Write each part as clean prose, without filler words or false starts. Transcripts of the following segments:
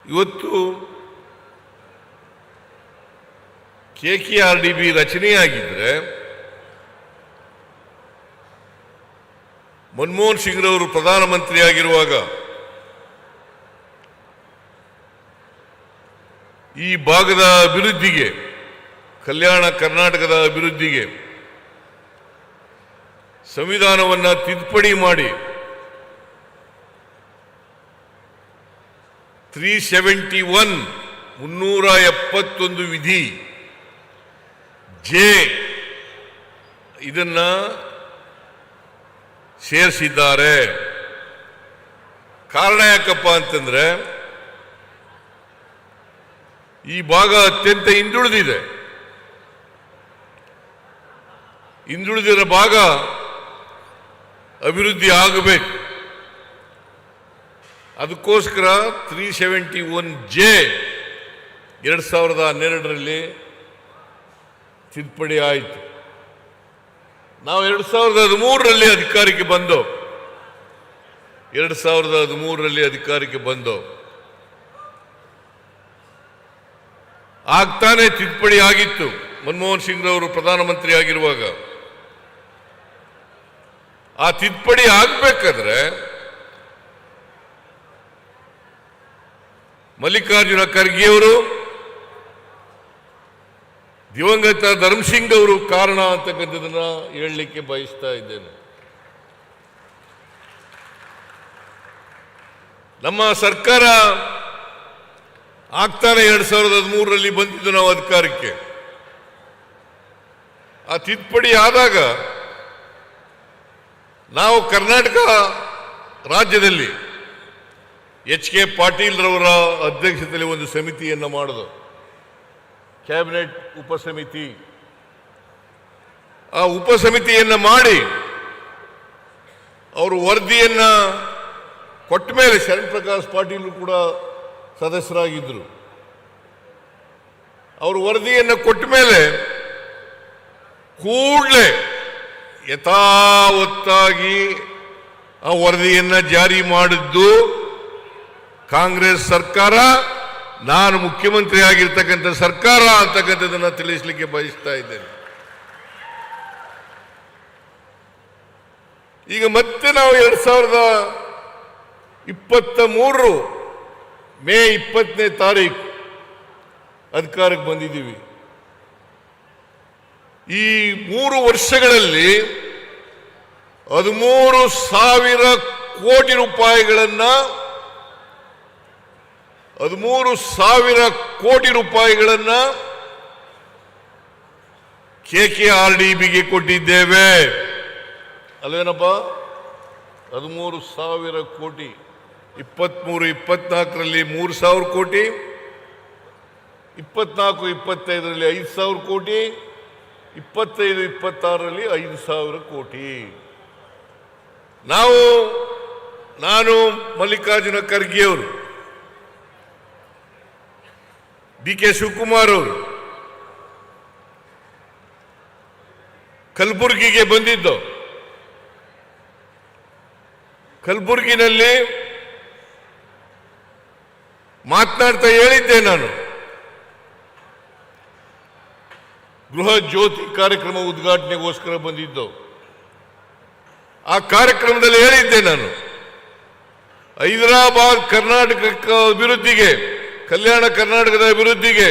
ಇವತ್ತು KKRDB ರಚನೆಯಾಗಿದ್ದರೆ ಮನಮೋಹನ್ ಸಿಂಗ್ರವರು ಪ್ರಧಾನಮಂತ್ರಿಯಾಗಿರುವಾಗ ಈ ಭಾಗದ ಅಭಿವೃದ್ಧಿಗೆ, ಕಲ್ಯಾಣ ಕರ್ನಾಟಕದ ಅಭಿವೃದ್ಧಿಗೆ ಸಂವಿಧಾನವನ್ನು ತಿದ್ದುಪಡಿ ಮಾಡಿ 371 ವಿಧಿ ಜೆ ಇದನ್ನ ಸೇರಿಸಿದ್ದಾರೆ. ಕಾರಣ ಯಾಕಪ್ಪ ಅಂತಂದ್ರೆ ಈ ಭಾಗ ಅತ್ಯಂತ ಹಿಂದುಳಿದಿರೋ ಭಾಗ ಅಭಿವೃದ್ಧಿ ಆಗಬೇಕು. ಅದಕ್ಕೋಸ್ಕರ 371 ಜೆ 2012ರಲ್ಲಿ ತಿದ್ದುಪಡಿ ಆಯಿತು. ನಾವು 2013ರಲ್ಲಿ ಅಧಿಕಾರಕ್ಕೆ ಬಂದು ಆಗ್ತಾನೆ ತಿದ್ದುಪಡಿ ಆಗಿತ್ತು. ಮನಮೋಹನ್ ಸಿಂಗ್ರವರು ಪ್ರಧಾನಮಂತ್ರಿ ಆಗಿರುವಾಗ ಆ ತಿದ್ದುಪಡಿ ಆಗಬೇಕಾದ್ರೆ ಮಲ್ಲಿಕಾರ್ಜುನ ಖರ್ಗೆಯವರು, ದಿವಂಗತ ಧರ್ಮಸಿಂಗ್ ಅವರು ಕಾರಣ ಅಂತಕ್ಕಂಥದ್ದನ್ನ ಹೇಳಲಿಕ್ಕೆ ಬಯಸ್ತಾ ಇದ್ದೇನೆ. ನಮ್ಮ ಸರ್ಕಾರ ಆಗ್ತಾನೆ 2013ರಲ್ಲಿ ಬಂದಿದ್ದು ನಾವು ಅಧಿಕಾರಕ್ಕೆ. ಆ ತಿದ್ದುಪಡಿ ಆದಾಗ ನಾವು ಕರ್ನಾಟಕ ರಾಜ್ಯದಲ್ಲಿ HK ಪಾಟೀಲ್ ರವರ ಅಧ್ಯಕ್ಷತೆಯಲ್ಲಿ ಒಂದು ಸಮಿತಿಯನ್ನು ಮಾಡಿದ್ರು, ಕ್ಯಾಬಿನೆಟ್ ಉಪಸಮಿತಿ. ಆ ಉಪಸಮಿತಿಯನ್ನು ಮಾಡಿ ಅವರು ವರದಿಯನ್ನ ಕೊಟ್ಟ ಮೇಲೆ ಶರಣ್ ಪ್ರಕಾಶ್ ಪಾಟೀಲ್ ಕೂಡ ಸದಸ್ಯರಾಗಿದ್ದರು. ಅವರು ವರದಿಯನ್ನು ಕೊಟ್ಟ ಮೇಲೆ ಕೂಡಲೇ ಯಥಾವತ್ತಾಗಿ ಆ ವರದಿಯನ್ನು ಜಾರಿ ಮಾಡಿದ್ದು ಕಾಂಗ್ರೆಸ್ ಸರ್ಕಾರ, ನಾನು ಮುಖ್ಯಮಂತ್ರಿ ಆಗಿರ್ತಕ್ಕಂಥ ಸರ್ಕಾರ ಅಂತಕ್ಕಂಥದ್ದನ್ನು ತಿಳಿಸಲಿಕ್ಕೆ ಬಯಸ್ತಾ ಇದ್ದೇನೆ. ಈಗ ಮತ್ತೆ ನಾವು 2023 ಮೇ 20ನೇ ತಾರೀಕು ಅಧಿಕಾರಕ್ಕೆ ಬಂದಿದ್ದೀವಿ. ಈ 3 ವರ್ಷಗಳಲ್ಲಿ 13,000 ಕೋಟಿ ರೂಪಾಯಿಗಳನ್ನು KKRDBಗೆ ಕೊಟ್ಟಿದ್ದೇವೆ. ಅಲ್ವೇನಪ್ಪ? 13,000 ಕೋಟಿ. 23-24ರಲ್ಲಿ 3,000 ಕೋಟಿ, 24-25ರಲ್ಲಿ 5,000 ಕೋಟಿ, 25-26ರಲ್ಲಿ 5,000 ಕೋಟಿ. ನಾನು ಮಲ್ಲಿಕಾರ್ಜುನ ಖರ್ಗೆ ಅವರು, DK ಶಿವಕುಮಾರ್ ಅವರು ಕಲಬುರಗಿಗೆ ಬಂದಿದ್ದು. ಕಲಬುರಗಿನಲ್ಲಿ ಮಾತನಾಡ್ತಾ ಹೇಳಿದ್ದೆ, ನಾನು ಗೃಹ ಜ್ಯೋತಿ ಕಾರ್ಯಕ್ರಮ ಉದ್ಘಾಟನೆಗೋಸ್ಕರ ಬಂದಿದ್ದು. ಆ ಕಾರ್ಯಕ್ರಮದಲ್ಲಿ ಹೇಳಿದ್ದೆ ನಾನು, ಹೈದರಾಬಾದ್ ಕರ್ನಾಟಕ ಅಭಿವೃದ್ಧಿಗೆ, ಕಲ್ಯಾಣ ಕರ್ನಾಟಕದ ಅಭಿವೃದ್ಧಿಗೆ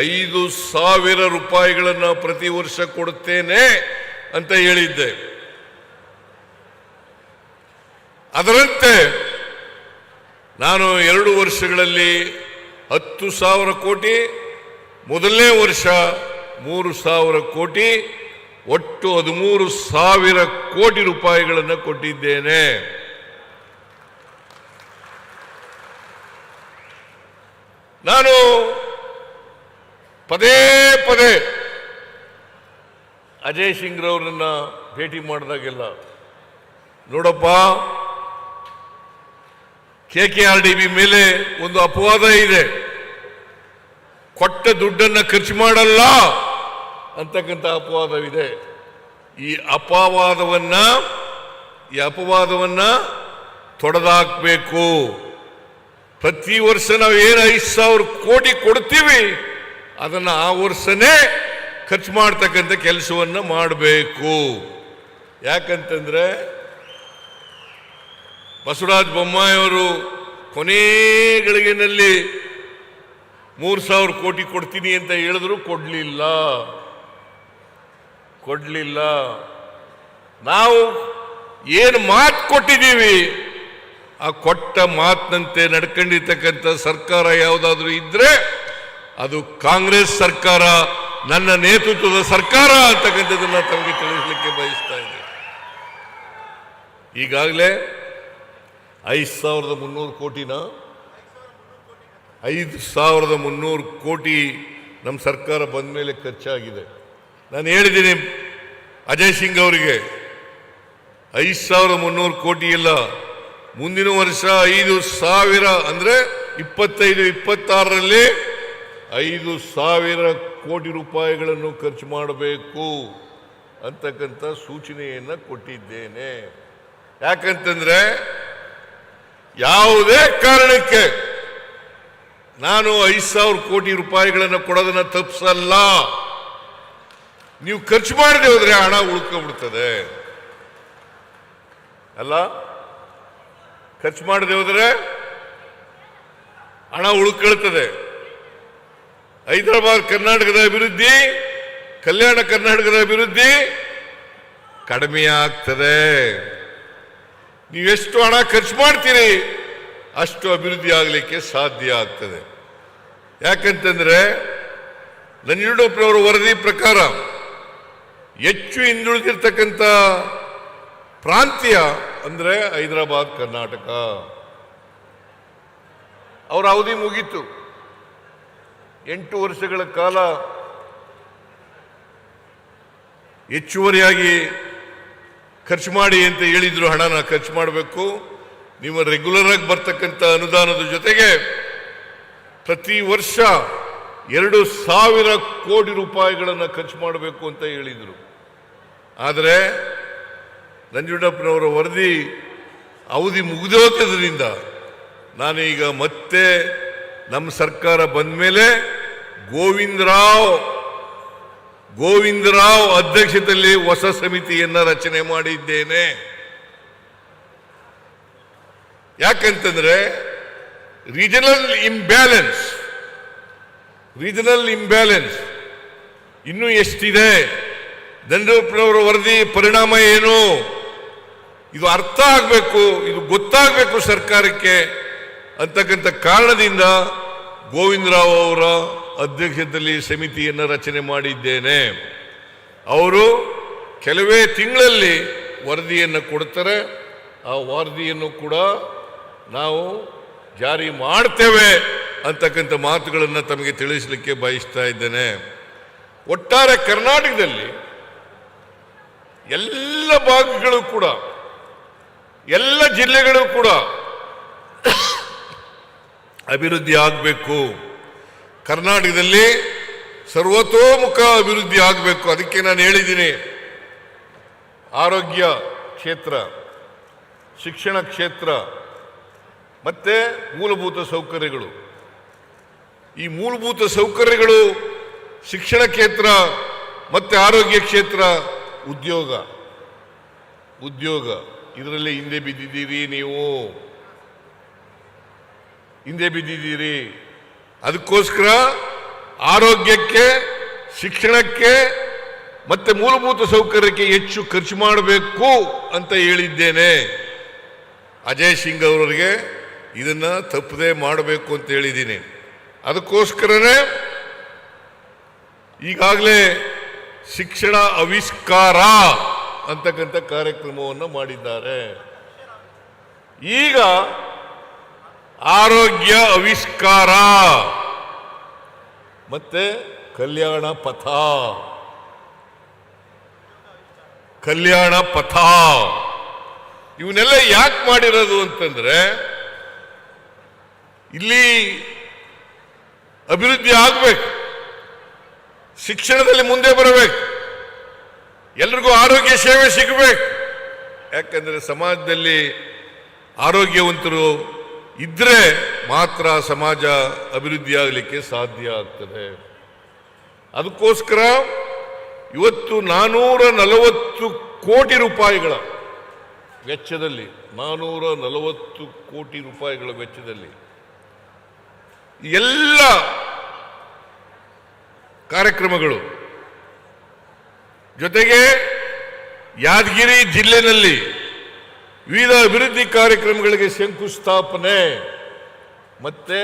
5,000 ರೂಪಾಯಿಗಳನ್ನು ಪ್ರತಿ ವರ್ಷ ಕೊಡುತ್ತೇನೆ ಅಂತ ಹೇಳಿದ್ದೆ. ಅದರಂತೆ ನಾನು 2 ವರ್ಷಗಳಲ್ಲಿ 10,000 ಕೋಟಿ, ಮೊದಲನೇ ವರ್ಷ 3,000 ಕೋಟಿ, ಒಟ್ಟು 13,000 ಕೋಟಿ ರೂಪಾಯಿಗಳನ್ನು ಕೊಟ್ಟಿದ್ದೇನೆ. ನಾನು ಪದೇ ಪದೇ ಅಜಯ್ ಸಿಂಗ್ರವರನ್ನ ಭೇಟಿ ಮಾಡಿದಾಗೆಲ್ಲ, ನೋಡಪ್ಪ, KKRDB ಮೇಲೆ ಒಂದು ಅಪವಾದ ಇದೆ, ಕೊಟ್ಟ ದುಡ್ಡನ್ನು ಖರ್ಚು ಮಾಡಲ್ಲ ಅಂತಕ್ಕಂಥ ಅಪವಾದವಿದೆ. ಈ ಅಪವಾದವನ್ನ ತೊಡೆದಾಕಬೇಕು. ಪ್ರತಿ ವರ್ಷ ನಾವು ಏನು 5,000 ಕೋಟಿ ಕೊಡ್ತೀವಿ ಅದನ್ನು ಆ ವರ್ಷನೇ ಖರ್ಚು ಮಾಡ್ತಕ್ಕಂಥ ಕೆಲಸವನ್ನು ಮಾಡಬೇಕು. ಯಾಕಂತಂದ್ರೆ ಬಸವರಾಜ ಬೊಮ್ಮಾಯಿಯವರು ಕೊನೆ ಗಳಿಗೆನಲ್ಲಿ 3,000 ಕೋಟಿ ಕೊಡ್ತೀನಿ ಅಂತ ಹೇಳಿದ್ರು, ಕೊಡ್ಲಿಲ್ಲ. ನಾವು ಏನು ಮಾತು ಕೊಟ್ಟಿದ್ದೀವಿ ಆ ಕೊಟ್ಟ ಮಾತಿನಂತೆ ನಡ್ಕೊಂಡಿರ್ತಕ್ಕಂಥ ಸರ್ಕಾರ ಯಾವುದಾದ್ರೂ ಇದ್ರೆ ಅದು ಕಾಂಗ್ರೆಸ್ ಸರ್ಕಾರ, ನನ್ನ ನೇತೃತ್ವದ ಸರ್ಕಾರ ಅಂತಕ್ಕಂಥದ್ದನ್ನು ತಮಗೆ ತಿಳಿಸಲಿಕ್ಕೆ ಬಯಸ್ತಾ ಇದ್ದೇನೆ. ಈಗಾಗಲೇ 5,300 ಕೋಟಿನ 5,300 ಕೋಟಿ ನಮ್ಮ ಸರ್ಕಾರ ಬಂದ ಮೇಲೆ ಖರ್ಚಾಗಿದೆ. ನಾನು ಹೇಳಿದ್ದೀನಿ ಅಜಯ್ ಸಿಂಗ್ ಅವರಿಗೆ, 5,300 ಕೋಟಿ ಇಲ್ಲ, ಮುಂದಿನ ವರ್ಷ 5,000 ಅಂದರೆ 25-26ರಲ್ಲಿ 5,000 ಕೋಟಿ ರೂಪಾಯಿಗಳನ್ನು ಖರ್ಚು ಮಾಡಬೇಕು ಅಂತಕ್ಕಂಥ ಸೂಚನೆಯನ್ನು ಕೊಟ್ಟಿದ್ದೇನೆ. ಯಾಕಂತಂದ್ರೆ ಯಾವುದೇ ಕಾರಣಕ್ಕೆ ನಾನು 5,000 ಕೋಟಿ ರೂಪಾಯಿಗಳನ್ನು ಕೊಡೋದನ್ನು ತಪ್ಪಿಸಲ್ಲ. ನೀವು ಖರ್ಚು ಮಾಡದೆ ಹೋದ್ರೆ ಹಣ ಉಳ್ಕೊಂಡ್ಬಿಡ್ತದೆ ಅಲ್ಲ, ಖರ್ಚು ಮಾಡದೆ ಹೋದ್ರೆ ಹಣ ಉಳ್ಕೊಳ್ತದೆ. ಹೈದರಾಬಾದ್ ಕರ್ನಾಟಕದ ಅಭಿವೃದ್ಧಿ, ಕಲ್ಯಾಣ ಕರ್ನಾಟಕದ ಅಭಿವೃದ್ಧಿ ಕಡಿಮೆ ಆಗ್ತದೆ. ನೀವೆಷ್ಟು ಹಣ ಖರ್ಚು ಮಾಡ್ತೀರಿ ಅಷ್ಟು ಅಭಿವೃದ್ಧಿ ಆಗಲಿಕ್ಕೆ ಸಾಧ್ಯ ಆಗ್ತದೆ. ಯಾಕಂತಂದ್ರೆ ನಂಜುಂಡಪ್ಪನವರ ವರದಿ ಪ್ರಕಾರ ಹೆಚ್ಚು ಹಿಂದುಳಿದಿರ್ತಕ್ಕಂಥ ಪ್ರಾಂತ್ಯ ಅಂದ್ರೆ ಹೈದರಾಬಾದ್ ಕರ್ನಾಟಕ. ಅವರ ಅವಧಿ ಮುಗೀತು. 8 ವರ್ಷಗಳ ಕಾಲ ಹೆಚ್ಚುವರಿಯಾಗಿ ಖರ್ಚು ಮಾಡಿ ಅಂತ ಹೇಳಿದ್ರು. ಹಣನ ಖರ್ಚು ಮಾಡಬೇಕು, ನೀವು ರೆಗ್ಯುಲರ್ ಆಗಿ ಬರ್ತಕ್ಕಂಥ ಅನುದಾನದ ಜೊತೆಗೆ ಪ್ರತಿ ವರ್ಷ 2,000 ಕೋಟಿ ರೂಪಾಯಿಗಳನ್ನು ಖರ್ಚು ಮಾಡಬೇಕು ಅಂತ ಹೇಳಿದರು. ಆದರೆ ನಂಜುಂಡಪ್ಪನವರ ವರದಿ ಅವಧಿ ಮುಗಿದೋದ್ರಿಂದ ನಾನೀಗ ಮತ್ತೆ ನಮ್ಮ ಸರ್ಕಾರ ಬಂದ ಮೇಲೆ ಗೋವಿಂದರಾವ್ ಅಧ್ಯಕ್ಷತೆಯಲ್ಲಿ ಹೊಸ ಸಮಿತಿಯನ್ನು ರಚನೆ ಮಾಡಿದ್ದೇನೆ. ಯಾಕಂತಂದ್ರೆ ರೀಜನಲ್ ಇಂಬ್ಯಾಲೆನ್ಸ್ ಇನ್ನೂ ಎಷ್ಟಿದೆ, ನಂಜುಂಡಪ್ಪನವರ ವರದಿ ಪರಿಣಾಮ ಏನು, ಇದು ಅರ್ಥ ಆಗಬೇಕು, ಇದು ಗೊತ್ತಾಗಬೇಕು ಸರ್ಕಾರಕ್ಕೆ ಅಂತಕ್ಕಂಥ ಕಾರಣದಿಂದ ಗೋವಿಂದರಾವ್ ಅವರ ಅಧ್ಯಕ್ಷತೆಯಲ್ಲಿ ಸಮಿತಿಯನ್ನು ರಚನೆ ಮಾಡಿದ್ದೇನೆ. ಅವರು ಕೆಲವೇ ತಿಂಗಳಲ್ಲಿ ವರದಿಯನ್ನು ಕೊಡ್ತಾರೆ. ಆ ವರದಿಯನ್ನು ಕೂಡ ನಾವು ಜಾರಿ ಮಾಡ್ತೇವೆ ಅಂತಕ್ಕಂಥ ಮಾತುಗಳನ್ನು ತಮಗೆ ತಿಳಿಸಲಿಕ್ಕೆ ಬಯಸ್ತಾ ಇದ್ದೇನೆ. ಒಟ್ಟಾರೆ ಕರ್ನಾಟಕದಲ್ಲಿ ಎಲ್ಲ ಭಾಗಗಳು ಕೂಡ, ಎಲ್ಲ ಜಿಲ್ಲೆಗಳು ಕೂಡ ಅಭಿವೃದ್ಧಿ ಆಗಬೇಕು. ಕರ್ನಾಟಕದಲ್ಲಿ ಸರ್ವತೋಮುಖ ಅಭಿವೃದ್ಧಿ ಆಗಬೇಕು. ಅದಕ್ಕೆ ನಾನು ಹೇಳಿದ್ದೀನಿ, ಆರೋಗ್ಯ ಕ್ಷೇತ್ರ, ಶಿಕ್ಷಣ ಕ್ಷೇತ್ರ ಮತ್ತೆ ಮೂಲಭೂತ ಸೌಕರ್ಯಗಳು. ಈ ಮೂಲಭೂತ ಸೌಕರ್ಯಗಳು, ಶಿಕ್ಷಣ ಕ್ಷೇತ್ರ ಮತ್ತೆ ಆರೋಗ್ಯ ಕ್ಷೇತ್ರ, ಉದ್ಯೋಗ ಇದರಲ್ಲಿ ಹಿಂದೆ ಬಿದ್ದಿದ್ದೀರಿ. ಅದಕ್ಕೋಸ್ಕರ ಆರೋಗ್ಯಕ್ಕೆ, ಶಿಕ್ಷಣಕ್ಕೆ ಮತ್ತೆ ಮೂಲಭೂತ ಸೌಕರ್ಯಕ್ಕೆ ಹೆಚ್ಚು ಖರ್ಚು ಮಾಡಬೇಕು ಅಂತ ಹೇಳಿದ್ದೇನೆ. ಅಜಯ್ ಸಿಂಗ್ ಅವರಿಗೆ ಇದನ್ನ ತಪ್ಪದೆ ಮಾಡಬೇಕು ಅಂತ ಹೇಳಿದ್ದೀನಿ. ಅದಕ್ಕೋಸ್ಕರನೇ ಈಗಾಗಲೇ ಶಿಕ್ಷಣ ಆವಿಷ್ಕಾರ ಅಂತಕ್ಕಂಥ ಕಾರ್ಯಕ್ರಮವನ್ನು ಮಾಡಿದ್ದಾರೆ. ಈಗ ಆರೋಗ್ಯ ಆವಿಷ್ಕಾರ ಮತ್ತೆ ಕಲ್ಯಾಣ ಪಥ ಇವನ್ನೆಲ್ಲ ಯಾಕೆ ಮಾಡಿರೋದು ಅಂತಂದ್ರೆ, ಇಲ್ಲಿ ಅಭಿವೃದ್ಧಿ ಆಗಬೇಕು, ಶಿಕ್ಷಣದಲ್ಲಿ ಮುಂದೆ ಬರಬೇಕು, ಎಲ್ರಿಗೂ ಆರೋಗ್ಯ ಸೇವೆ ಸಿಗಬೇಕು. ಯಾಕಂದ್ರೆ ಸಮಾಜದಲ್ಲಿ ಆರೋಗ್ಯವಂತರು ಇದ್ರೆ ಮಾತ್ರ ಸಮಾಜ ಅಭಿವೃದ್ಧಿ ಆಗಲಿಕ್ಕೆ ಸಾಧ್ಯ ಆಗ್ತದೆ. ಅದಕ್ಕೋಸ್ಕರ ಇವತ್ತು 440 ಕೋಟಿ ರೂಪಾಯಿಗಳ ವೆಚ್ಚದಲ್ಲಿ 440 ಕೋಟಿ ರೂಪಾಯಿಗಳ ವೆಚ್ಚದಲ್ಲಿ ಎಲ್ಲ ಕಾರ್ಯಕ್ರಮಗಳು ಜೊತೆಗೆ ಯಾದಗಿರಿ ಜಿಲ್ಲೆಯಲ್ಲಿ ವಿವಿಧ ಅಭಿವೃದ್ಧಿ ಕಾರ್ಯಕ್ರಮಗಳಿಗೆ ಶಂಕುಸ್ಥಾಪನೆ ಮತ್ತೆ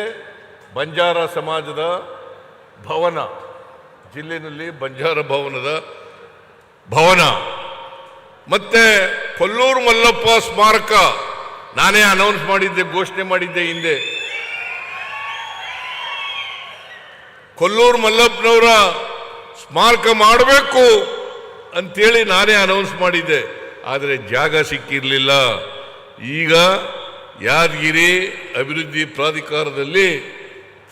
ಬಂಜಾರ ಸಮಾಜದ ಭವನ ಜಿಲ್ಲೆಯಲ್ಲಿ ಬಂಜಾರ ಭವನ ಮತ್ತೆ ಕೊಲ್ಲೂರು ಮಲ್ಲಪ್ಪ ಸ್ಮಾರಕ ನಾನೇ ಅನೌನ್ಸ್ ಮಾಡಿದ್ದೆ, ಘೋಷಣೆ ಮಾಡಿದ್ದೆ ಹಿಂದೆ. ಕೊಲ್ಲೂರು ಮಲ್ಲಪ್ಪನವರ ಸ್ಮಾರಕ ಮಾಡಬೇಕು ಅಂತೇಳಿ ನಾನೇ ಅನೌನ್ಸ್ ಮಾಡಿದ್ದೆ, ಆದರೆ ಜಾಗ ಸಿಕ್ಕಿರಲಿಲ್ಲ. ಈಗ ಯಾದಗಿರಿ ಅಭಿವೃದ್ಧಿ ಪ್ರಾಧಿಕಾರದಲ್ಲಿ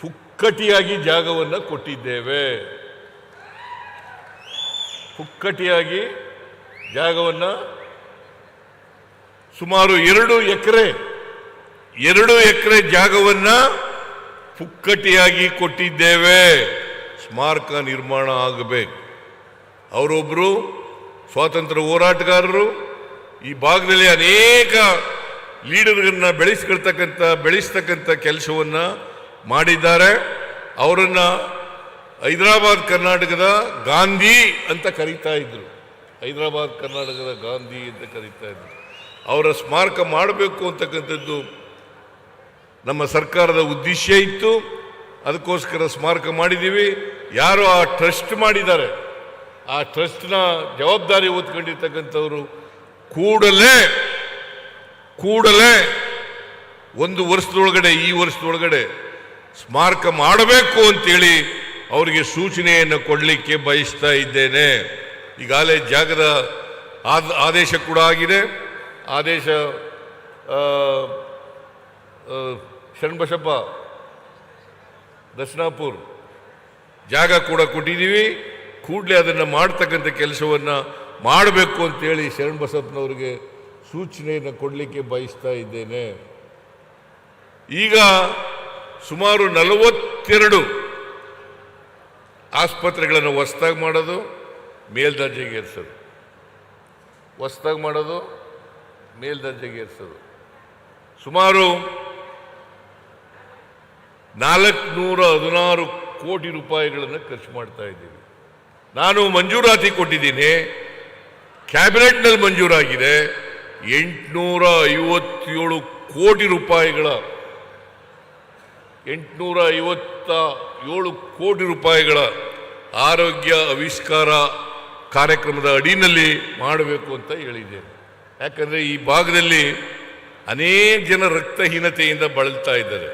ಪುಕ್ಕಟಿಯಾಗಿ ಜಾಗವನ್ನು ಕೊಟ್ಟಿದ್ದೇವೆ. ಪುಕ್ಕಟಿಯಾಗಿ ಜಾಗವನ್ನು ಸುಮಾರು 2 ಎಕರೆ ಜಾಗವನ್ನು ಪುಕ್ಕಟಿಯಾಗಿ ಕೊಟ್ಟಿದ್ದೇವೆ. ಸ್ಮಾರಕ ನಿರ್ಮಾಣ ಆಗಬೇಕು. ಅವರೊಬ್ಬರು ಸ್ವಾತಂತ್ರ್ಯ ಹೋರಾಟಗಾರರು, ಈ ಭಾಗದಲ್ಲಿ ಅನೇಕ ಲೀಡರ್ಗಳನ್ನ ಬೆಳೆಸ್ತಕ್ಕಂಥ ಕೆಲಸವನ್ನು ಮಾಡಿದ್ದಾರೆ. ಅವರನ್ನು ಹೈದರಾಬಾದ್ ಕರ್ನಾಟಕದ ಗಾಂಧಿ ಅಂತ ಕರೀತಾ ಇದ್ರು. ಹೈದರಾಬಾದ್ ಕರ್ನಾಟಕದ ಗಾಂಧಿ ಅಂತ ಕರೀತಾ ಇದ್ರು. ಅವರ ಸ್ಮಾರಕ ಮಾಡಬೇಕು ಅಂತಕ್ಕಂಥದ್ದು ನಮ್ಮ ಸರ್ಕಾರದ ಉದ್ದೇಶ ಇತ್ತು. ಅದಕ್ಕೋಸ್ಕರ ಸ್ಮಾರಕ ಮಾಡಿದ್ದೀವಿ. ಯಾರು ಆ ಟ್ರಸ್ಟ್ ಮಾಡಿದ್ದಾರೆ, ಆ ಟ್ರಸ್ಟ್ನ ಜವಾಬ್ದಾರಿ ಹೊತ್ಕೊಂಡಿರ್ತಕ್ಕಂಥವರು ಕೂಡಲೇ 1 ವರ್ಷದೊಳಗಡೆ, ಈ ವರ್ಷದೊಳಗಡೆ ಸ್ಮಾರಕ ಮಾಡಬೇಕು ಅಂತೇಳಿ ಅವರಿಗೆ ಸೂಚನೆಯನ್ನು ಕೊಡಲಿಕ್ಕೆ ಬಯಸ್ತಾ ಇದ್ದೇನೆ. ಈಗಾಗಲೇ ಜಾಗದ ಆದೇಶ ಕೂಡ ಆಗಿದೆ. ಆದೇಶ ಶರಣಬಸಪ್ಪ ದರ್ಶನಾಪುರ್ ಜಾಗ ಕೂಡ ಕೊಟ್ಟಿದ್ದೀವಿ. ಕೂಡಲೇ ಅದನ್ನು ಮಾಡ್ತಕ್ಕಂಥ ಕೆಲಸವನ್ನು ಮಾಡಬೇಕು ಅಂತೇಳಿ ಶರಣಬಸಪ್ಪನವರಿಗೆ ಸೂಚನೆಯನ್ನು ಕೊಡಲಿಕ್ಕೆ ಬಯಸ್ತಾ ಇದ್ದೇನೆ. ಈಗ ಸುಮಾರು 42 ಆಸ್ಪತ್ರೆಗಳನ್ನು ಹೊಸದಾಗಿ ಮಾಡೋದು, ಮೇಲ್ದರ್ಜೆಗೆ ಏರಿಸೋದು, ಸುಮಾರು 416 ಕೋಟಿ ರೂಪಾಯಿಗಳನ್ನು ಖರ್ಚು ಮಾಡ್ತಾ ಇದ್ದೀವಿ. ನಾನು ಮಂಜೂರಾತಿ ಕೊಟ್ಟಿದ್ದೀನಿ, ಕ್ಯಾಬಿನೆಟ್ನಲ್ಲಿ ಮಂಜೂರಾಗಿದೆ. 857 ಕೋಟಿ ರೂಪಾಯಿಗಳ 857 ಕೋಟಿ ರೂಪಾಯಿಗಳ ಆರೋಗ್ಯ ಆವಿಷ್ಕಾರ ಕಾರ್ಯಕ್ರಮದ ಅಡಿನಲ್ಲಿ ಮಾಡಬೇಕು ಅಂತ ಹೇಳಿದ್ದೇನೆ. ಯಾಕಂದರೆ ಈ ಭಾಗದಲ್ಲಿ ಅನೇಕ ಜನ ರಕ್ತಹೀನತೆಯಿಂದ ಬಳಲ್ತಾ ಇದ್ದಾರೆ.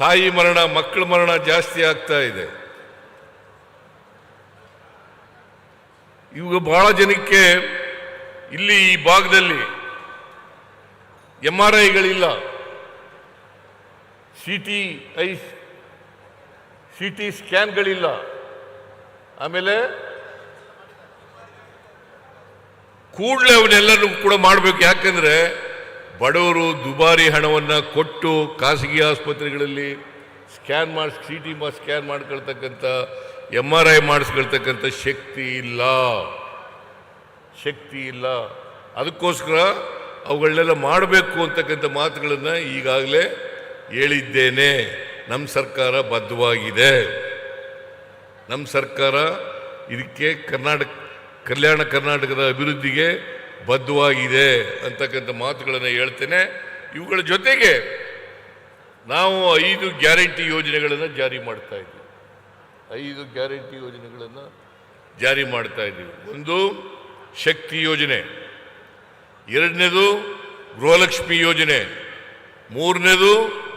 ತಾಯಿ ಮರಣ, ಮಕ್ಕಳ ಮರಣ ಜಾಸ್ತಿ ಆಗ್ತಾ ಇದೆ. ಇವಾಗ ಬಹಳ ಜನಕ್ಕೆ ಇಲ್ಲಿ ಈ ಭಾಗದಲ್ಲಿ MRIಗಳಿಲ್ಲ, CT ಸ್ಕ್ಯಾನ್ಗಳಿಲ್ಲ. ಆಮೇಲೆ ಕೂಡಲೇ ಅವನ್ನೆಲ್ಲರೂ ಕೂಡ ಮಾಡಬೇಕು. ಯಾಕಂದರೆ ಬಡವರು ದುಬಾರಿ ಹಣವನ್ನು ಕೊಟ್ಟು ಖಾಸಗಿ ಆಸ್ಪತ್ರೆಗಳಲ್ಲಿ CT ಸ್ಕ್ಯಾನ್ ಮಾಡ್ಕೊಳ್ತಕ್ಕಂಥ, MRI ಮಾಡಿಸ್ಕೊಳ್ತಕ್ಕಂಥ ಶಕ್ತಿ ಇಲ್ಲ. ಅದಕ್ಕೋಸ್ಕರ ಅವುಗಳನ್ನೆಲ್ಲ ಮಾಡಬೇಕು ಅಂತಕ್ಕಂಥ ಮಾತುಗಳನ್ನು ಈಗಾಗಲೇ ಹೇಳಿದ್ದೇನೆ. ನಮ್ಮ ಸರ್ಕಾರ ಬದ್ಧವಾಗಿದೆ. ನಮ್ಮ ಸರ್ಕಾರ ಇದಕ್ಕೆ ಕಲ್ಯಾಣ ಕರ್ನಾಟಕದ ಅಭಿವೃದ್ಧಿಗೆ ಬದ್ಧವಾಗಿದೆ ಅಂತಕ್ಕಂಥ ಮಾತುಗಳನ್ನು ಹೇಳ್ತೇನೆ. ಇವುಗಳ ಜೊತೆಗೆ ನಾವು 5 ಗ್ಯಾರಂಟಿ ಯೋಜನೆಗಳನ್ನು ಜಾರಿ ಮಾಡ್ತಾ ಇದ್ದೀವಿ. 5 ಗ್ಯಾರಂಟಿ ಯೋಜನೆಗಳನ್ನು ಜಾರಿ ಮಾಡ್ತಾ ಇದ್ದೀವಿ. ಒಂದು ಶಕ್ತಿ ಯೋಜನೆ, 2ನೇದು ಗೃಹಲಕ್ಷ್ಮಿ ಯೋಜನೆ, 3ನೇದು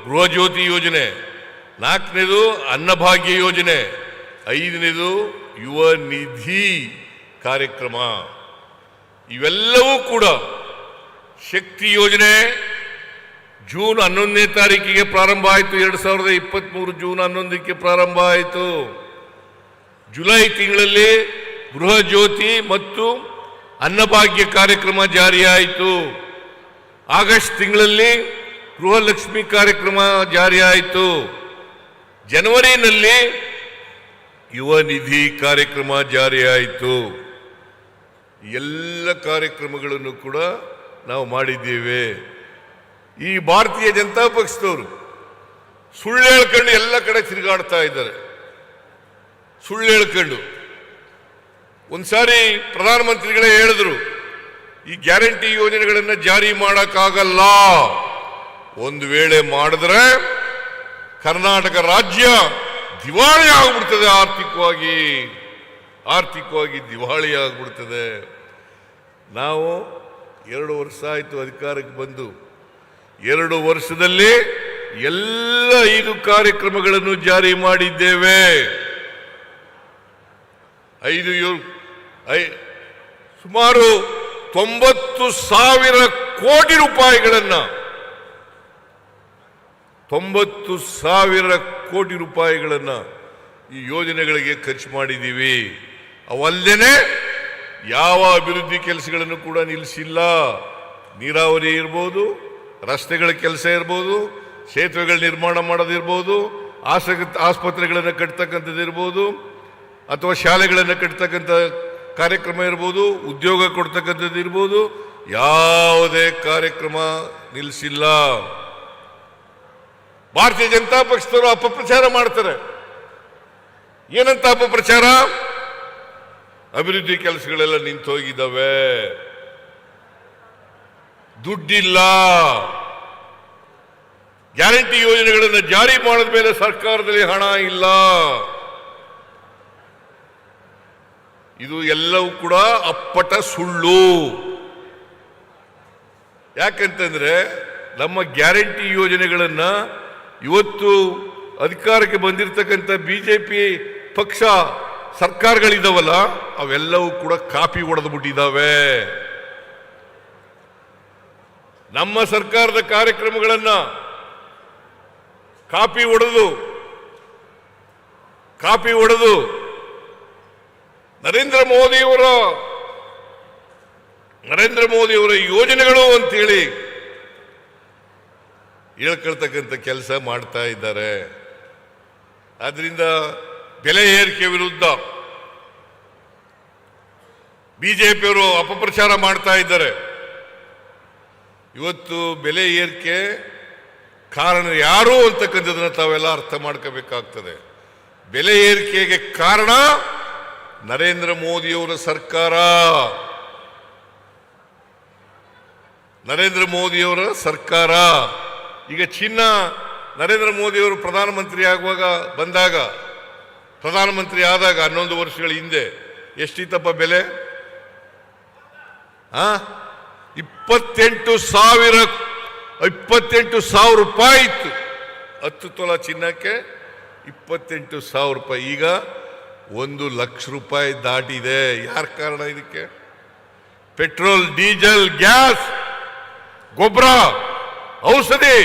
ಗೃಹಜ್ಯೋತಿ ಯೋಜನೆ, 4ನೇದು ಅನ್ನಭಾಗ್ಯ ಯೋಜನೆ, 5ನೇದು ಯುವ ನಿಧಿ ಕಾರ್ಯಕ್ರಮ. ಇವೆಲ್ಲವೂ ಕೂಡ ಶಕ್ತಿ ಯೋಜನೆ ಜೂನ್ 11ನೇ ತಾರೀಕಿಗೆ ಪ್ರಾರಂಭ ಆಯಿತು. 2023 ಜೂನ್ 11ಕ್ಕೆ ಪ್ರಾರಂಭ ಆಯಿತು. ಜುಲೈ ತಿಂಗಳಲ್ಲಿ ಗೃಹ ಜ್ಯೋತಿ ಮತ್ತು ಅನ್ನಭಾಗ್ಯ ಕಾರ್ಯಕ್ರಮ ಜಾರಿಯಾಯಿತು. ಆಗಸ್ಟ್ ತಿಂಗಳಲ್ಲಿ ಗೃಹಲಕ್ಷ್ಮಿ ಕಾರ್ಯಕ್ರಮ ಜಾರಿ ಆಯಿತು. ಜನವರಿನಲ್ಲಿ ಯುವ ನಿಧಿ ಕಾರ್ಯಕ್ರಮ ಜಾರಿ ಆಯಿತು. ಎಲ್ಲ ಕಾರ್ಯಕ್ರಮಗಳನ್ನು ಕೂಡ ನಾವು ಮಾಡಿದ್ದೇವೆ. ಈ ಭಾರತೀಯ ಜನತಾ ಪಕ್ಷದವರು ಸುಳ್ಳು ಹೇಳ್ಕೊಂಡು ಎಲ್ಲ ಕಡೆ ತಿರುಗಾಡ್ತಾ ಇದ್ದಾರೆ. ಸುಳ್ಳು ಹೇಳ್ಕೊಂಡು ಒಂದ್ಸಾರಿ ಪ್ರಧಾನಮಂತ್ರಿಗಳೇ ಹೇಳಿದ್ರು, ಈ ಗ್ಯಾರಂಟಿ ಯೋಜನೆಗಳನ್ನು ಜಾರಿ ಮಾಡೋಕ್ಕಾಗಲ್ಲ. ಒಂದು ವೇಳೆ ಮಾಡಿದ್ರೆ ಕರ್ನಾಟಕ ರಾಜ್ಯ ದಿವಾಳಿ ಆಗ್ಬಿಡ್ತದೆ, ಆರ್ಥಿಕವಾಗಿ ದಿವಾಳಿ ಆಗ್ಬಿಡ್ತದೆ. ನಾವು 2 ವರ್ಷ ಆಯಿತು ಅಧಿಕಾರಕ್ಕೆ ಬಂದು. 2 ವರ್ಷದಲ್ಲಿ ಎಲ್ಲ 5 ಕಾರ್ಯಕ್ರಮಗಳನ್ನು ಜಾರಿ ಮಾಡಿದ್ದೇವೆ. ಸುಮಾರು 90,000 ಕೋಟಿ ರೂಪಾಯಿಗಳನ್ನು 90,000 ಕೋಟಿ ರೂಪಾಯಿಗಳನ್ನು ಈ ಯೋಜನೆಗಳಿಗೆ ಖರ್ಚು ಮಾಡಿದ್ದೀವಿ. ಅವಲ್ಲದೆ ಯಾವ ಅಭಿವೃದ್ಧಿ ಕೆಲಸಗಳನ್ನು ಕೂಡ ನಿಲ್ಲಿಸಿಲ್ಲ. ನೀರಾವರಿ ಇರ್ಬೋದು, ರಸ್ತೆಗಳ ಕೆಲಸ ಇರ್ಬೋದು, ಸೇತುವೆಗಳ ನಿರ್ಮಾಣ ಮಾಡೋದಿರ್ಬೋದು, ಆಸ್ಪತ್ರೆಗಳನ್ನು ಕಟ್ತಕ್ಕಂಥದ್ದು ಇರ್ಬೋದು, ಅಥವಾ ಶಾಲೆಗಳನ್ನು ಕಟ್ತಕ್ಕಂಥ ಕಾರ್ಯಕ್ರಮ ಇರ್ಬೋದು, ಉದ್ಯೋಗ ಕೊಡ್ತಕ್ಕಂಥದ್ದು ಇರ್ಬೋದು, ಯಾವುದೇ ಕಾರ್ಯಕ್ರಮ ನಿಲ್ಲಿಸಿಲ್ಲ. ಭಾರತೀಯ ಜನತಾ ಪಕ್ಷದವರು ಅಪಪ್ರಚಾರ ಮಾಡ್ತಾರೆ. ಏನಂತ ಅಪಪ್ರಚಾರ? ಅಭಿವೃದ್ಧಿ ಕೆಲಸಗಳೆಲ್ಲ ನಿಂತು ಹೋಗಿದ್ದಾವೆ, ದುಡ್ಡಿಲ್ಲ, ಗ್ಯಾರಂಟಿ ಯೋಜನೆಗಳನ್ನು ಜಾರಿ ಮಾಡಿದ ಮೇಲೆ ಸರ್ಕಾರದಲ್ಲಿ ಹಣ ಇಲ್ಲ. ಇದು ಎಲ್ಲವೂ ಕೂಡ ಅಪ್ಪಟ ಸುಳ್ಳು. ಯಾಕಂತಂದ್ರೆ ನಮ್ಮ ಗ್ಯಾರಂಟಿ ಯೋಜನೆಗಳನ್ನ ಇವತ್ತು ಅಧಿಕಾರಕ್ಕೆ ಬಂದಿರತಕ್ಕಂಥ ಬಿಜೆಪಿ ಪಕ್ಷ ಸರ್ಕಾರಗಳಿದಾವಲ್ಲ, ಅವೆಲ್ಲವೂ ಕೂಡ ಕಾಪಿ ಹೊಡೆದು ಬಿಟ್ಟಿದ್ದಾವೆ. ನಮ್ಮ ಸರ್ಕಾರದ ಕಾರ್ಯಕ್ರಮಗಳನ್ನ ಕಾಪಿ ಹೊಡೆದು ನರೇಂದ್ರ ಮೋದಿಯವರ ಯೋಜನೆಗಳು ಅಂತೇಳಿ ಹೇಳ್ಕೊಳ್ತಕ್ಕಂಥ ಕೆಲಸ ಮಾಡ್ತಾ ಇದ್ದಾರೆ. ಆದ್ರಿಂದ ಬೆಲೆ ಏರಿಕೆ ವಿರುದ್ಧ ಬಿಜೆಪಿಯವರು ಅಪಪ್ರಚಾರ ಮಾಡ್ತಾ ಇದ್ದಾರೆ. ಇವತ್ತು ಬೆಲೆ ಏರಿಕೆ ಕಾರಣ ಯಾರು ಅಂತಕ್ಕಂಥದನ್ನ ತಾವೆಲ್ಲ ಅರ್ಥ ಮಾಡ್ಕೋಬೇಕಾಗ್ತದೆ. ಬೆಲೆ ಏರಿಕೆಗೆ ಕಾರಣ ನರೇಂದ್ರ ಮೋದಿಯವರ ಸರ್ಕಾರ. ಈಗ ಚಿನ್ನ ನರೇಂದ್ರ ಮೋದಿಯವರು ಪ್ರಧಾನಮಂತ್ರಿ ಆದಾಗ 11 ವರ್ಷಗಳ ಹಿಂದೆ ಎಷ್ಟಿತ್ತಪ್ಪ ಬೆಲೆ? 28,000 ರೂಪಾಯಿ ಇತ್ತು. 10 ತೊಲ ಚಿನ್ನಕ್ಕೆ 28,000 ರೂಪಾಯಿ. ಈಗ 1,00,000 ರೂಪಾಯಿ ದಾಟಿದೆ. ಯಾರ ಕಾರಣ ಇದಕ್ಕೆ? ಪೆಟ್ರೋಲ್, ಡೀಸೆಲ್, ಗ್ಯಾಸ್, ಗೊಬ್ಬರ, ಔಷಧಿ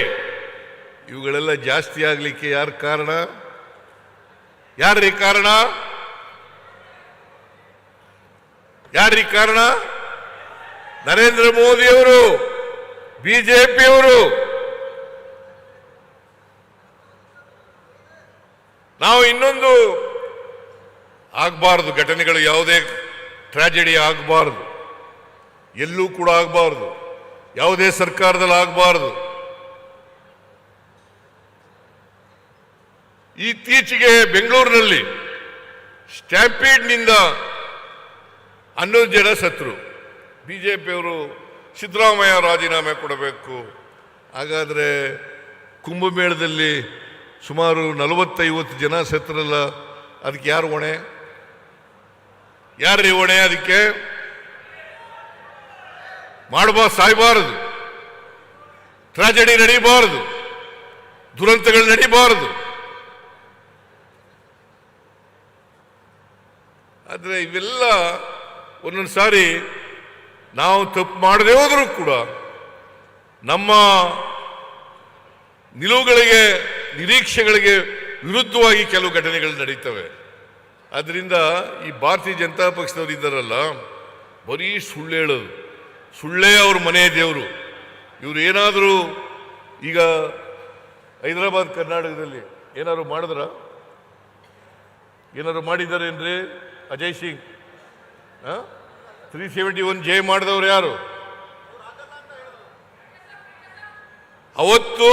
ಇವುಗಳೆಲ್ಲ ಜಾಸ್ತಿ ಆಗ್ಲಿಕ್ಕೆ ಯಾರ್ರೀ ಕಾರಣ? ನರೇಂದ್ರ ಮೋದಿಯವರು, ಬಿಜೆಪಿಯವರು. ನಾವು ಇನ್ನೊಂದು ಆಗಬಾರದು, ಘಟನೆಗಳು ಯಾವುದೇ ಟ್ರಾಜಿಡಿ ಆಗಬಾರದು, ಎಲ್ಲೂ ಕೂಡ ಆಗಬಾರದು, ಯಾವುದೇ ಸರ್ಕಾರದಲ್ಲಿ ಆಗಬಾರದು. ಇತ್ತೀಚೆಗೆ ಬೆಂಗಳೂರಿನಲ್ಲಿ ಸ್ಟ್ಯಾಂಪೀಡ್ನಿಂದ 11 ಜನ ಸತ್ರು. ಬಿಜೆಪಿಯವರು ಸಿದ್ದರಾಮಯ್ಯ ರಾಜೀನಾಮೆ ಕೊಡಬೇಕು. ಹಾಗಾದ್ರೆ ಕುಂಭಮೇಳದಲ್ಲಿ ಸುಮಾರು 40-50 ಜನ ಸತ್ರಲ್ಲ, ಅದಕ್ಕೆ ಯಾರು ಹೊಣೆ? ಅದಕ್ಕೆ ಸಾಯಬಾರದು, ಟ್ರಾಜಡಿ ನಡೀಬಾರದು, ದುರಂತಗಳು ನಡೀಬಾರದು. ಆದರೆ ಇವೆಲ್ಲ ಒಂದೊಂದು ಸಾರಿ ನಾವು ತಪ್ಪು ಮಾಡದೇ ಹೋದರೂ ಕೂಡ ನಮ್ಮ ನಿಲುವುಗಳಿಗೆ, ನಿರೀಕ್ಷೆಗಳಿಗೆ ವಿರುದ್ಧವಾಗಿ ಕೆಲವು ಘಟನೆಗಳು ನಡೀತವೆ. ಆದ್ದರಿಂದ ಈ ಭಾರತೀಯ ಜನತಾ ಪಕ್ಷದವರು ಇದ್ದಾರಲ್ಲ, ಬರೀ ಸುಳ್ಳು ಹೇಳೋದು, ಸುಳ್ಳೇ ಅವ್ರ ಮನೆ ದೇವರು. ಇವರು ಏನಾದರೂ ಈಗ ಹೈದರಾಬಾದ್ ಕರ್ನಾಟಕದಲ್ಲಿ ಏನಾದ್ರು ಮಾಡಿದ್ರ? ಏನಾದ್ರು ಮಾಡಿದ್ದಾರೇನ್ರಿ? ಅಜಯ್ ಸಿಂಗ್ 371 ಜೆ ಮಾಡಿದವರು ಯಾರು? ಅವತ್ತು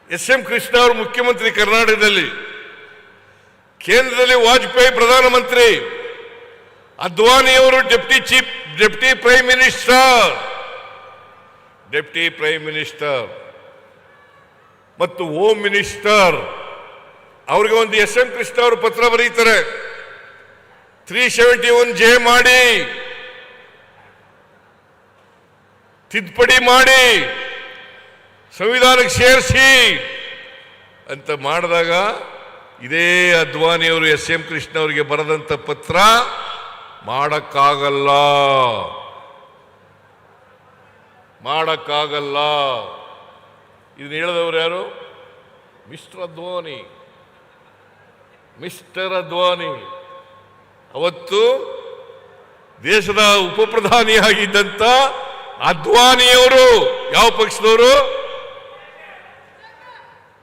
ಎಸ್.ಎಂ. ಕೃಷ್ಣ ಅವರು ಮುಖ್ಯಮಂತ್ರಿ ಕರ್ನಾಟಕದಲ್ಲಿ, ಕೇಂದ್ರದಲ್ಲಿ ವಾಜಪೇಯಿ ಪ್ರಧಾನಮಂತ್ರಿ, ಅದ್ವಾನಿಯವರು ಡೆಪ್ಟಿ ಪ್ರೈಮ್ ಮಿನಿಸ್ಟರ್ ಮತ್ತು ಹೋಮ್ ಮಿನಿಸ್ಟರ್. ಅವ್ರಿಗೆ ಒಂದು ಎಸ್.ಎಂ. ಕೃಷ್ಣ ಅವರು ಪತ್ರ ಬರೀತಾರೆ, 371 ಜೆ ಮಾಡಿ, ತಿದ್ದುಪಡಿ ಮಾಡಿ, ಸಂವಿಧಾನಕ್ಕೆ ಸೇರಿಸಿ ಅಂತ ಮಾಡಿದಾಗ ಇದೇ ಅದ್ವಾನಿಯವರು ಎಸ್.ಎಂ. ಕೃಷ್ಣ ಅವರಿಗೆ ಬರೆದಂತ ಪತ್ರ ಮಾಡಕ್ಕಾಗಲ್ಲ. ಇದನ್ನ ಹೇಳಿದವರು ಯಾರು? ಮಿಸ್ಟರ್ ಅದ್ವಾನಿ. ಅವತ್ತು ದೇಶದ ಉಪಪ್ರಧಾನಿಯಾಗಿದ್ದಂತ ಅದ್ವಾನಿಯವರು ಯಾವ ಪಕ್ಷದವರು?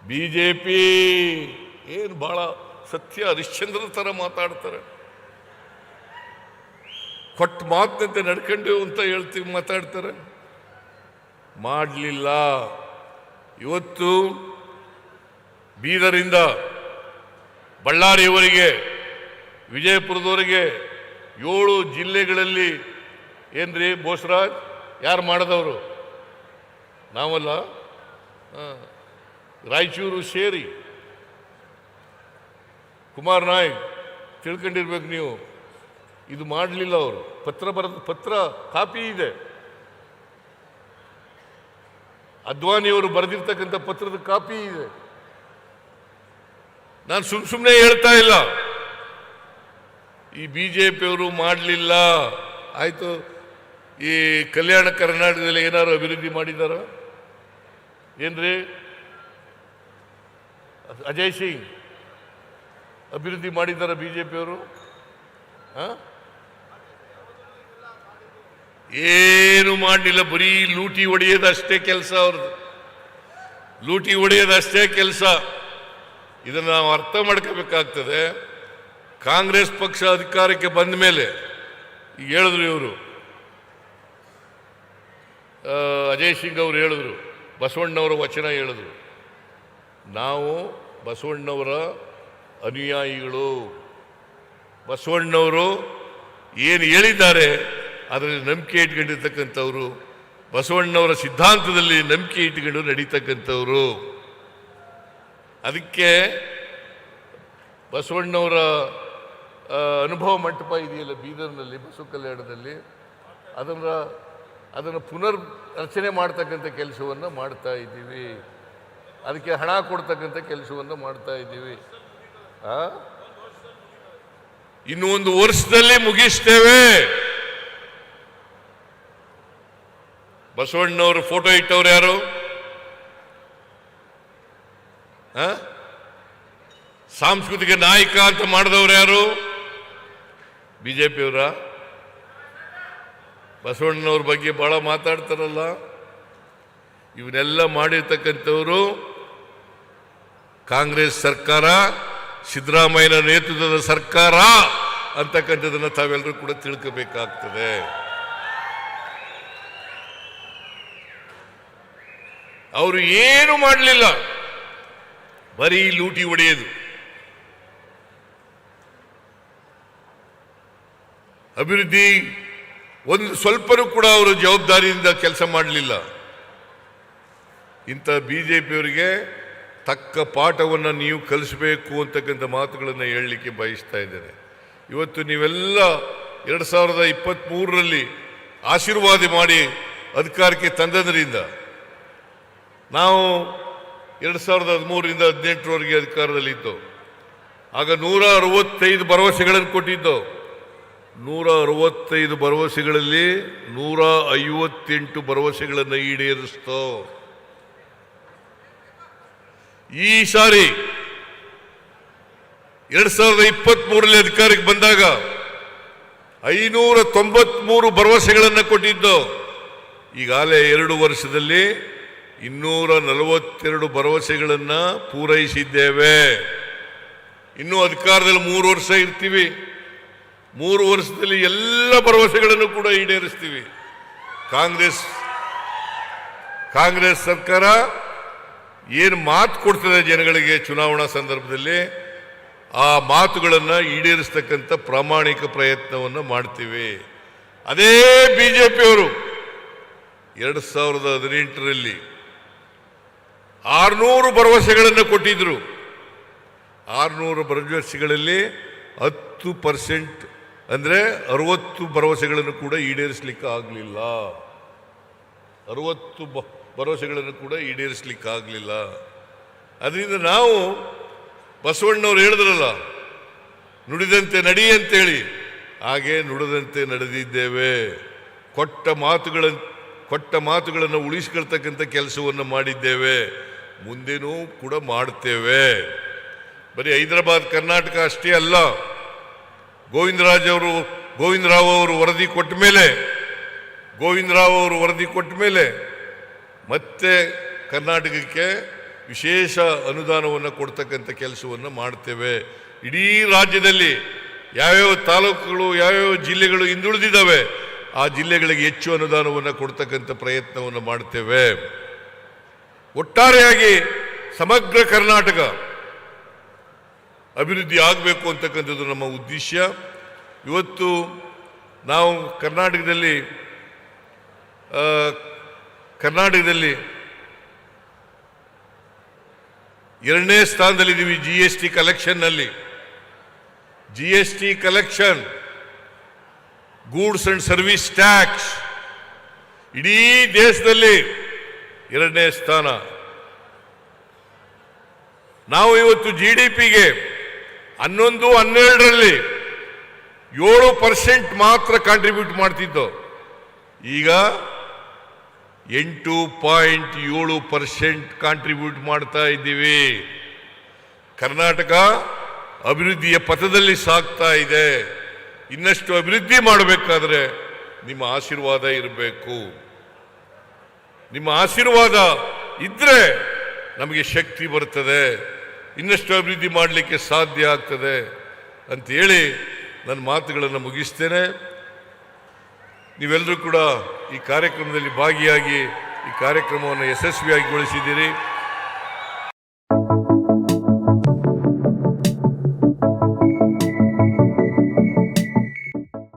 ಬಿಜೆಪಿ. ಏನು ಬಹಳ ಸತ್ಯ, ಹರಿಶ್ಚಂದ್ರ ತರ ಮಾತಾಡ್ತಾರೆ. ಕೊಟ್ಟ ಮಾತಿನಂತೆ ನಡ್ಕೊಂಡು ಅಂತ ಹೇಳ್ತೀವಿ, ಮಾತಾಡ್ತಾರೆ. ಮಾಡಲಿಲ್ಲ. ಇವತ್ತು ಬೀದರಿಂದ ಬಳ್ಳಾರಿಯವರೆಗೆ, ವಿಜಯಪುರದವರೆಗೆ 7 ಜಿಲ್ಲೆಗಳಲ್ಲಿ ಏನ್ರಿ ಬೋಸರಾಜ್ ಯಾರು ಮಾಡಿದವರು? ನಾವಲ್ಲ. ರಾಯಚೂರು ಸೇರಿ ಕುಮಾರ್ ನಾಯಕ್ ತಿಳ್ಕೊಂಡಿರ್ಬೇಕು ನೀವು. ಇದು ಮಾಡಲಿಲ್ಲ ಅವರು. ಪತ್ರ ಕಾಪಿ ಇದೆ. ಅದ್ವಾನಿಯವರು ಬರೆದಿರ್ತಕ್ಕಂಥ ಪತ್ರದ ಕಾಪಿ ಇದೆ. ನಾನು ಸುಮ್ಮನೆ ಹೇಳ್ತಾ ಇಲ್ಲ. ಈ ಬಿಜೆಪಿಯವರು ಮಾಡಲಿಲ್ಲ. ಆಯ್ತು, ಈ ಕಲ್ಯಾಣ ಕರ್ನಾಟಕದಲ್ಲಿ ಏನಾದ್ರು ಅಭಿವೃದ್ಧಿ ಮಾಡಿದಾರ ಏನ್ರಿ? ಅಜಯ್ ಸಿಂಗ್ ಅಭಿವೃದ್ಧಿ ಮಾಡಿದಾರ ಬಿಜೆಪಿಯವರು? ಏನು ಮಾಡಲಿಲ್ಲ. ಬರೀ ಲೂಟಿ ಹೊಡೆಯೋದಷ್ಟೇ ಕೆಲಸ ಅವ್ರದ್ದು. ಲೂಟಿ ಹೊಡೆಯೋದಷ್ಟೇ ಕೆಲಸ. ಇದನ್ನು ನಾವು ಅರ್ಥ ಮಾಡ್ಕೋಬೇಕಾಗ್ತದೆ. ಕಾಂಗ್ರೆಸ್ ಪಕ್ಷ ಅಧಿಕಾರಕ್ಕೆ ಬಂದ ಮೇಲೆ ಈಗ ಹೇಳಿದ್ರು ಇವರು, ಅಜಯ್ ಸಿಂಗ್ ಅವರು ಹೇಳಿದ್ರು, ಬಸವಣ್ಣವರ ವಚನ ಹೇಳಿದ್ರು, ನಾವು ಬಸವಣ್ಣವರ ಅನುಯಾಯಿಗಳು. ಬಸವಣ್ಣವರು ಏನು ಹೇಳಿದ್ದಾರೆ ಅದರಲ್ಲಿ ನಂಬಿಕೆ ಇಟ್ಕೊಂಡಿರ್ತಕ್ಕಂಥವ್ರು, ಬಸವಣ್ಣವರ ಸಿದ್ಧಾಂತದಲ್ಲಿ ನಂಬಿಕೆ ಇಟ್ಕೊಂಡು ನಡೀತಕ್ಕಂಥವ್ರು. ಅದಕ್ಕೆ ಬಸವಣ್ಣವರ ಅನುಭವ ಮಂಟಪ ಇದೆಯಲ್ಲ ಬೀದರ್ನಲ್ಲಿ, ಬಸವ ಕಲ್ಯಾಣದಲ್ಲಿ, ಅದನ್ನು ಪುನರ್ ರಚನೆ ಮಾಡ್ತಕ್ಕಂಥ ಕೆಲಸವನ್ನು ಮಾಡ್ತಾ ಇದ್ದೀವಿ. ಅದಕ್ಕೆ ಹಣ ಕೊಡ್ತಕ್ಕಂಥ ಕೆಲಸವನ್ನು ಮಾಡ್ತಾ ಇದ್ದೀವಿ. ಇನ್ನು 1 ವರ್ಷದಲ್ಲಿ ಮುಗಿಸ್ತೇವೆ. ಬಸವಣ್ಣವರು ಫೋಟೋ ಇಟ್ಟವ್ರು ಯಾರು? ಸಾಂಸ್ಕೃತಿಕ ನಾಯಕ ಅಂತ ಮಾಡಿದವ್ರು ಯಾರು? ಬಿಜೆಪಿಯವರ. ಬಸವಣ್ಣನವ್ರ ಬಗ್ಗೆ ಬಹಳ ಮಾತಾಡ್ತಾರಲ್ಲ. ಇವನ್ನೆಲ್ಲ ಮಾಡಿರ್ತಕ್ಕಂಥವರು ಕಾಂಗ್ರೆಸ್ ಸರ್ಕಾರ, ಸಿದ್ದರಾಮಯ್ಯನ ನೇತೃತ್ವದ ಸರ್ಕಾರ ಅಂತಕ್ಕಂಥದ್ದನ್ನು ತಾವೆಲ್ಲರೂ ಕೂಡ ತಿಳ್ಕೋಬೇಕಾಗ್ತದೆ. ಅವರು ಏನು ಮಾಡಲಿಲ್ಲ, ಬರೀ ಲೂಟಿ ಹೊಡೆಯೋದು. ಅಭಿವೃದ್ಧಿ ಒಂದು ಸ್ವಲ್ಪನೂ ಕೂಡ ಅವರು ಜವಾಬ್ದಾರಿಯಿಂದ ಕೆಲಸ ಮಾಡಲಿಲ್ಲ. ಇಂಥ ಬಿಜೆಪಿಯವರಿಗೆ ತಕ್ಕ ಪಾಠವನ್ನು ನೀವು ಕಲಿಸಬೇಕು ಅಂತಕ್ಕಂಥ ಮಾತುಗಳನ್ನು ಹೇಳಲಿಕ್ಕೆ ಬಯಸ್ತಾ ಇದ್ದೇನೆ. ಇವತ್ತು ನೀವೆಲ್ಲ 2023ರಲ್ಲಿ ಆಶೀರ್ವಾದ ಮಾಡಿ ಅಧಿಕಾರಕ್ಕೆ ತಂದದ್ರಿಂದ, ನಾವು 2013ರಿಂದ 2018ರವರೆಗೆ ಅಧಿಕಾರದಲ್ಲಿದ್ದು, ಆಗ 165 ಭರವಸೆಗಳನ್ನು ಕೊಟ್ಟಿದ್ದು. 165 ಭರವಸೆಗಳಲ್ಲಿ 158 ಭರವಸೆಗಳನ್ನು ಈಡೇರಿಸ್ತೋ. ಈ ಸಾರಿ 2023ರಲ್ಲಿ ಅಧಿಕಾರಕ್ಕೆ ಬಂದಾಗ 593 ಭರವಸೆಗಳನ್ನು ಕೊಟ್ಟಿದ್ದು. ಈಗಾಗಲೇ 2 ವರ್ಷದಲ್ಲಿ 242 ಭರವಸೆಗಳನ್ನು ಪೂರೈಸಿದ್ದೇವೆ. ಇನ್ನೂ ಅಧಿಕಾರದಲ್ಲಿ 3 ವರ್ಷ ಇರ್ತೀವಿ. 3 ವರ್ಷದಲ್ಲಿ ಎಲ್ಲ ಭರವಸೆಗಳನ್ನು ಕೂಡ ಈಡೇರಿಸ್ತೀವಿ. ಕಾಂಗ್ರೆಸ್ ಸರ್ಕಾರ ಏನು ಮಾತು ಕೊಡ್ತದೆ ಜನಗಳಿಗೆ ಚುನಾವಣಾ ಸಂದರ್ಭದಲ್ಲಿ, ಆ ಮಾತುಗಳನ್ನು ಈಡೇರಿಸ್ತಕ್ಕಂಥ ಪ್ರಾಮಾಣಿಕ ಪ್ರಯತ್ನವನ್ನು ಮಾಡ್ತೀವಿ. ಅದೇ ಬಿಜೆಪಿಯವರು 2018ರಲ್ಲಿ 600 ಭರವಸೆಗಳನ್ನು ಕೊಟ್ಟಿದ್ರು. 600 ಭರವಸೆಗಳಲ್ಲಿ 10% ಅಂದರೆ 60 ಭರವಸೆಗಳನ್ನು ಕೂಡ ಈಡೇರಿಸಲಿಕ್ಕೆ ಆಗಲಿಲ್ಲ. 60 ಭರವಸೆಗಳನ್ನು ಕೂಡ ಈಡೇರಿಸಲಿಕ್ಕಾಗಲಿಲ್ಲ. ಅದರಿಂದ ನಾವು ಬಸವಣ್ಣವ್ರು ಹೇಳಿದ್ರಲ್ಲ, ನುಡಿದಂತೆ ನಡಿ ಅಂತೇಳಿ, ಹಾಗೆ ನುಡಿದಂತೆ ನಡೆದಿದ್ದೇವೆ. ಕೊಟ್ಟ ಮಾತುಗಳನ್ನು ಉಳಿಸ್ಕೊಳ್ತಕ್ಕಂಥ ಕೆಲಸವನ್ನು ಮಾಡಿದ್ದೇವೆ, ಮುಂದೇನೂ ಕೂಡ ಮಾಡ್ತೇವೆ. ಬರೀ ಹೈದರಾಬಾದ್ ಕರ್ನಾಟಕ ಅಷ್ಟೇ ಅಲ್ಲ, ಗೋವಿಂದರಾವ್ ಅವರು ವರದಿ ಕೊಟ್ಟ ಮೇಲೆ ಮತ್ತೆ ಕರ್ನಾಟಕಕ್ಕೆ ವಿಶೇಷ ಅನುದಾನವನ್ನು ಕೊಡ್ತಕ್ಕಂಥ ಕೆಲಸವನ್ನು ಮಾಡ್ತೇವೆ. ಇಡೀ ರಾಜ್ಯದಲ್ಲಿ ಯಾವ್ಯಾವ ತಾಲೂಕುಗಳು, ಯಾವ್ಯಾವ ಜಿಲ್ಲೆಗಳು ಹಿಂದುಳಿದಿದ್ದಾವೆ, ಆ ಜಿಲ್ಲೆಗಳಿಗೆ ಹೆಚ್ಚು ಅನುದಾನವನ್ನು ಕೊಡ್ತಕ್ಕಂಥ ಪ್ರಯತ್ನವನ್ನು ಮಾಡ್ತೇವೆ. ಒಟ್ಟಾರೆಯಾಗಿ ಸಮಗ್ರ ಕರ್ನಾಟಕ ಅಭಿವೃದ್ಧಿ ಆಗಬೇಕು ಅಂತಕ್ಕಂಥದ್ದು ನಮ್ಮ ಉದ್ದೇಶ. ಇವತ್ತು ನಾವು ಕರ್ನಾಟಕದಲ್ಲಿ 2ನೇ ಸ್ಥಾನದಲ್ಲಿದ್ದೀವಿ GST ಕಲೆಕ್ಷನ್ನಲ್ಲಿ. GST collection, goods and service tax, ಇಡೀ ದೇಶದಲ್ಲಿ 2ನೇ ಸ್ಥಾನ. ನಾವು ಇವತ್ತು GDPಗೆ 11-12ರಲ್ಲಿ 7% ಮಾತ್ರ ಕಾಂಟ್ರಿಬ್ಯೂಟ್ ಮಾಡ್ತಿದ್ದೋ, ಈಗ 8.7% ಕಾಂಟ್ರಿಬ್ಯೂಟ್ ಮಾಡ್ತಾ ಇದ್ದೀವಿ. ಕರ್ನಾಟಕ ಅಭಿವೃದ್ಧಿಯ ಪಥದಲ್ಲಿ ಸಾಗ್ತಾ ಇದೆ. ಇನ್ನಷ್ಟು ಅಭಿವೃದ್ಧಿ ಮಾಡಬೇಕಾದ್ರೆ ನಿಮ್ಮ ಆಶೀರ್ವಾದ ಇರಬೇಕು. ನಿಮ್ಮ ಆಶೀರ್ವಾದ ಇದ್ರೆ ನಮಗೆ ಶಕ್ತಿ ಬರ್ತದೆ, ಇನ್ನಷ್ಟು ಅಭಿವೃದ್ಧಿ ಮಾಡಲಿಕ್ಕೆ ಸಾಧ್ಯ ಆಗ್ತದೆ ಅಂತೇಳಿ ನನ್ನ ಮಾತುಗಳನ್ನು ಮುಗಿಸ್ತೇನೆ. ನೀವೆಲ್ಲರೂ ಕೂಡ ಈ ಕಾರ್ಯಕ್ರಮದಲ್ಲಿ ಭಾಗಿಯಾಗಿ ಈ ಕಾರ್ಯಕ್ರಮವನ್ನು ಯಶಸ್ವಿಯಾಗಿಗೊಳಿಸಿದ್ದೀರಿ.